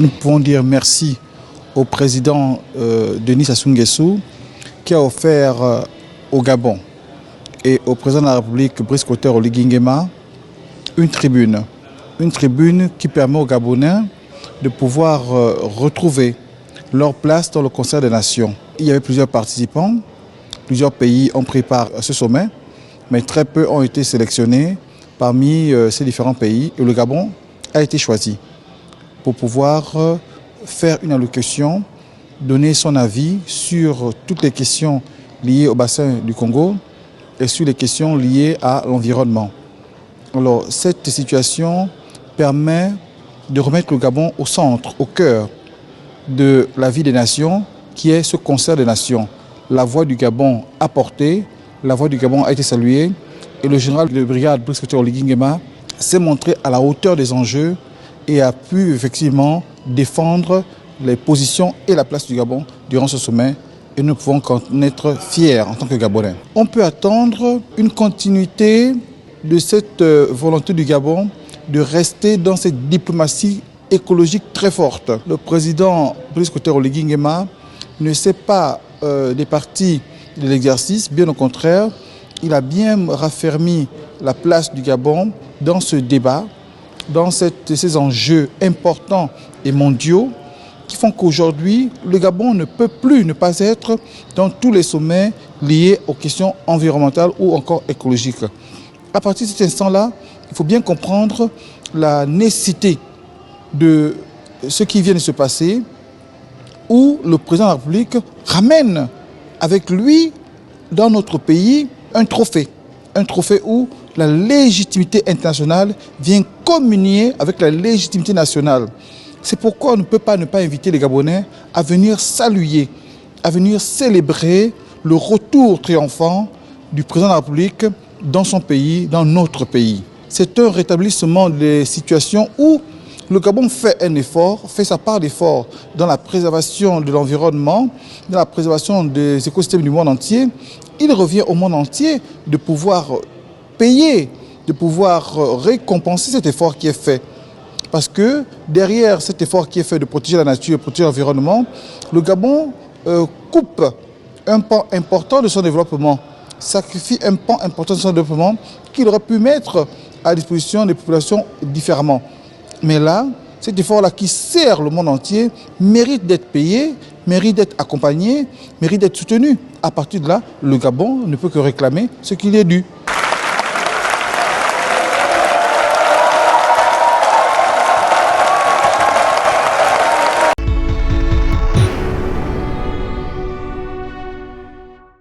Nous pouvons dire merci au président Denis Sassou Nguesso qui a offert au Gabon et au président de la République Brice Clotaire Oligui Nguema une tribune qui permet aux Gabonais de pouvoir retrouver leur place dans le concert des nations. Il y avait plusieurs participants, plusieurs pays ont pris part à ce sommet, mais très peu ont été sélectionnés parmi ces différents pays et le Gabon a été choisi pour pouvoir faire une allocution, donner son avis sur toutes les questions liées au bassin du Congo et sur les questions liées à l'environnement. Alors, cette situation permet de remettre le Gabon au centre, au cœur de la vie des nations, qui est ce concert des nations. La voix du Gabon a porté, la voix du Gabon a été saluée, et le général de brigade Brice Clotaire Oligui Nguema s'est montré à la hauteur des enjeux et a pu effectivement défendre les positions et la place du Gabon durant ce sommet. Et nous pouvons qu'en être fiers en tant que Gabonais. On peut attendre une continuité de cette volonté du Gabon de rester dans cette diplomatie écologique très forte. Le président Brice Clotaire Oligui Nguema ne s'est pas départi de l'exercice, bien au contraire, il a bien raffermi la place du Gabon dans ce débat, dans ces enjeux importants et mondiaux qui font qu'aujourd'hui, le Gabon ne peut plus ne pas être dans tous les sommets liés aux questions environnementales ou encore écologiques. À partir de cet instant-là, il faut bien comprendre la nécessité de ce qui vient de se passer, où le président de la République ramène avec lui, dans notre pays, un trophée où la légitimité internationale vient communier avec la légitimité nationale. C'est pourquoi on ne peut pas ne pas inviter les Gabonais à venir saluer, à venir célébrer le retour triomphant du président de la République dans son pays, dans notre pays. C'est un rétablissement des situations où le Gabon fait un effort, fait sa part d'effort dans la préservation de l'environnement, dans la préservation des écosystèmes du monde entier. Il revient au monde entier de pouvoir payer, de pouvoir récompenser cet effort qui est fait. Parce que derrière cet effort qui est fait de protéger la nature, de protéger l'environnement, le Gabon coupe un pan important de son développement, sacrifie un pan important de son développement qu'il aurait pu mettre à disposition des populations différemment. Mais là, cet effort-là qui sert le monde entier mérite d'être payé, mérite d'être accompagné, mérite d'être soutenu. À partir de là, le Gabon ne peut que réclamer ce qu'il est dû.